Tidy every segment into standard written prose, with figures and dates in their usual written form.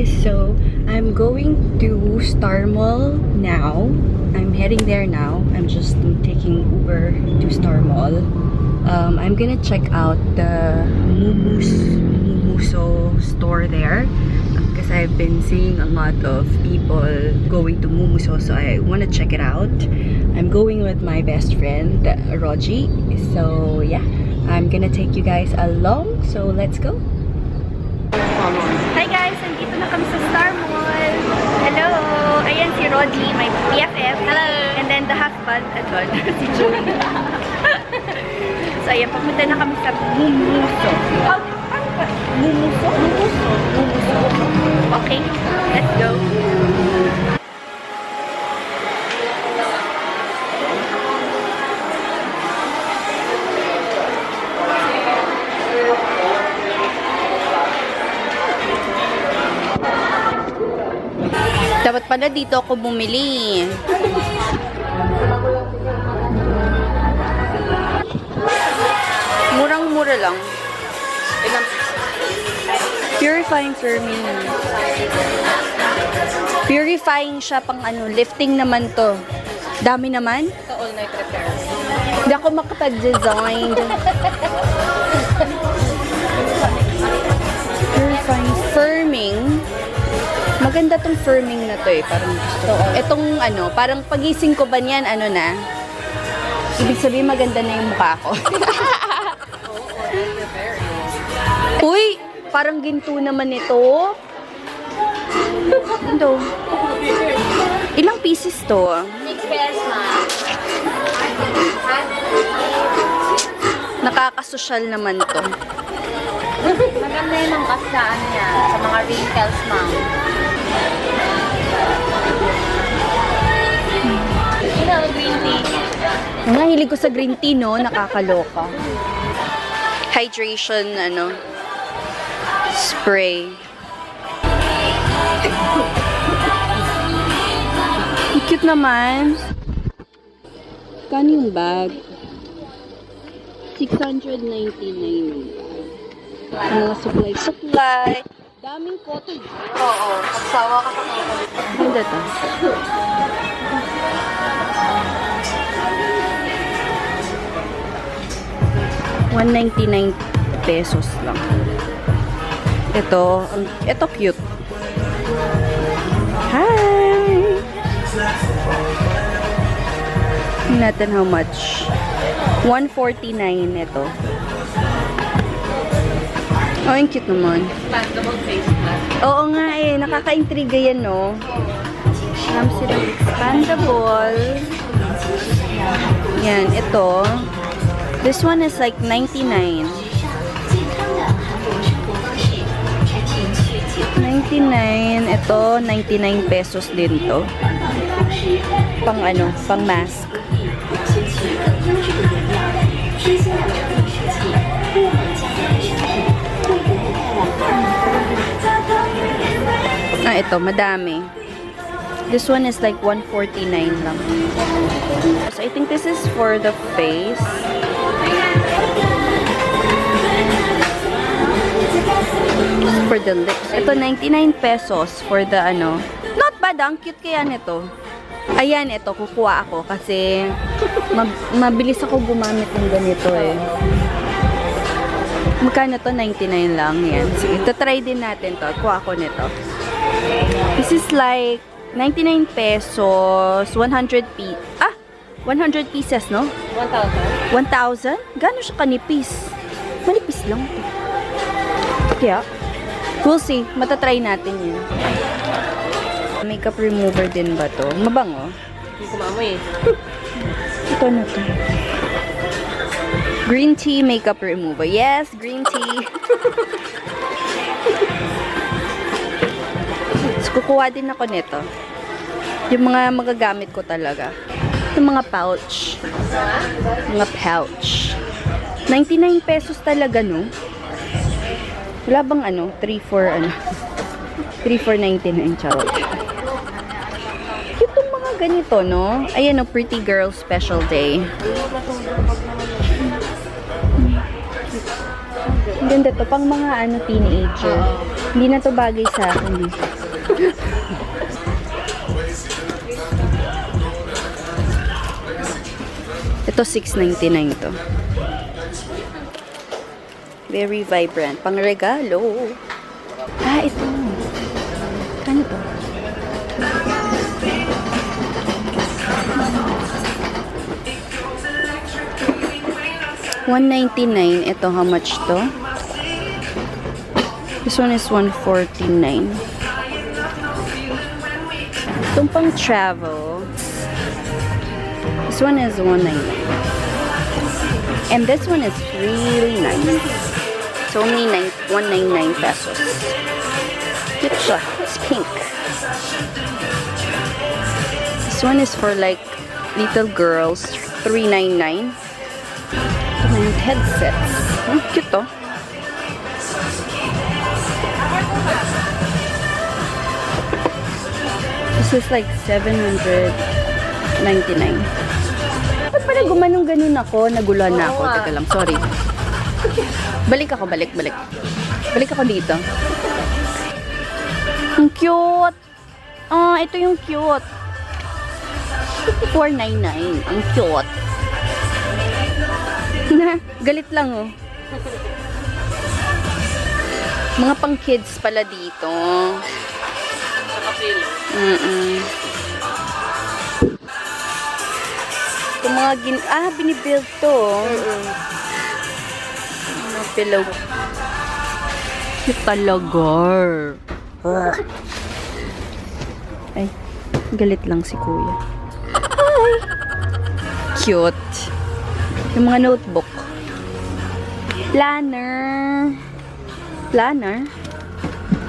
guys, so I'm going to Star Mall now. I'm heading there now. I'm just taking Uber to Star Mall. I'm gonna check out the Mumuso store there because I've been seeing a lot of people going to Mumuso, so I want to check it out. I'm going with my best friend Roji, so yeah, I'm gonna take you guys along, so let's go. Hi guys! Nandito na kami sa Star Mall. Hello! Ayan si Roji, my BFF. Hello! And then the husband, si June. So ayan, papunta na kami sa Mumuso. Mumuso? Mumuso. Okay, let's go. Dapat pala dito ako bumili. Murang-mura lang. Purifying firming. Purifying siya pang ano, lifting naman to. Dami naman. Ito all night repair. Hindi ako makapag-design. Purifying firming. Maganda tong firming na to eh. Parang gusto ko. Itong ano, parang pagising ko ba niyan, ano na? Ibig sabihin maganda na yung mukha ko. Uy! Parang ginto naman ito. Ito. Ilang pieces to? 6 pesos na. Nakakasosyal naman to. Maganda yun ang kasaan niya sa mga wrinkles, ma'am. Yun ang green tea. Ang hilig ko sa green tea, no? Nakakaloka. Hydration, ano? Spray. Ang cute naman. Kano yung bag? 699 yung bag. Mga supply. Daming cotton. Oo, pagsawa ka sa mga. Ganda to. ₱199 pesos lang. Ito cute. Hi! Tingnan natin how much. $149 ito. Oh, yung cute naman. Expandable face mask. Oo nga eh, nakaka-intriga yan, no? Alam silang expandable. Yan, ito. This one is like 99. 99. Ito, 99 pesos din to. Pang ano, pang mask. Ah, ito, madami. This one is like 149 lang. So, I think this is for the face. For the lips. Ito, 99 pesos for the ano. Not bad, ang cute kaya nito. Ayan, ito, kukuha ako kasi mabilis ako gumamit ng ganito eh. Magkano to? 99 lang. Yan. Sige, try din natin to. Kuha ako nito. This is like 99 pesos, 100 pieces, no? 1,000. 1,000? Gano'n siya kanipis? Manipis lang to. Kaya, we'll see. Matatry natin yun. Makeup remover din ba to? Mabango? Hindi ko maamoy eh. Ito na to. Green tea makeup remover. Yes, green tea. So, kukuha din ako nito. Yung mga magagamit ko talaga. Yung mga pouch. Mga pouch. 99 pesos talaga, no? Wala bang ano? 3 for 99 charot. Cute yung mga ganito, no? Ayan, no? Pretty Girl Special Day. Ganda to. Pang mga ano, teenager. Hindi na to bagay sa akin. Ito, $6.99 to. Very vibrant. Pang regalo. Ah, ito. Kano to? $199. Ito, how much to? This one is $149. Itong pang travel. This one is $199. And this one is really nice. It's only $199 pesos. Cute siya. It's pink. This one is for like little girls. $399. Ito na yung headsets. Cute to. This is like $799. Ba't pala gumanong ganun ako? Naguluhan na ako. Teka lang, sorry. Balik ako, balik. Balik ako dito. Ang cute! Ah, ito yung cute. $499. Ang cute. Galit lang, oh. Mga pang kids pala dito. Itong mga binibuild to. Mga pillow. Cute talaga. Ay, galit lang si kuya. Hi! Cute. Yung mga notebook. Planner.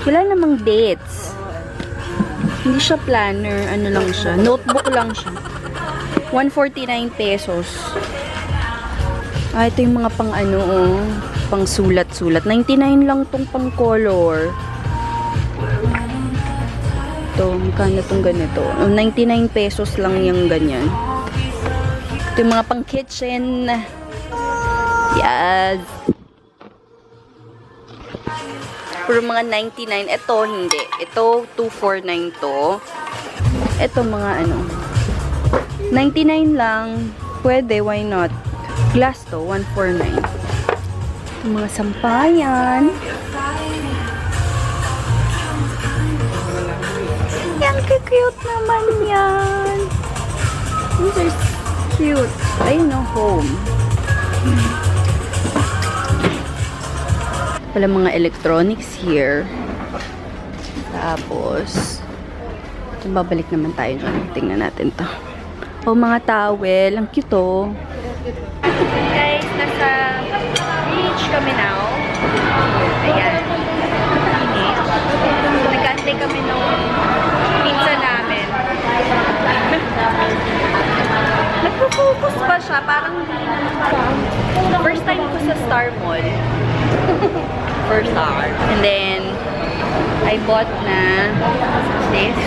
Wala namang dates. Hindi siya planner. Ano lang siya. Notebook lang siya. 149 pesos. Ah, ito yung mga pang ano, oh. Pang sulat-sulat. 99 lang tong pang color. Ito, magkano tong ganito? 99 pesos lang yung ganyan. Ito yung mga pang kitchen. Yes. Puro mga 99. Ito, hindi. Ito, 249 to. Ito, mga ano. 99 lang. Pwede, why not? Glass to, 149. Ito, mga sampayan. Yan, cute naman yan. These are cute. Ayun, no, home. Wala mga electronics here. Tapos, babalik naman tayo dyan. Tingnan natin to. O, mga towel. Ang cute, oh. Guys, nasa beach kami now. Ayan. Nag-antay kami nung pizza namin. Nagpo-focus pa siya. Parang first time ko sa Star Mall. First star. And then, I bought na this.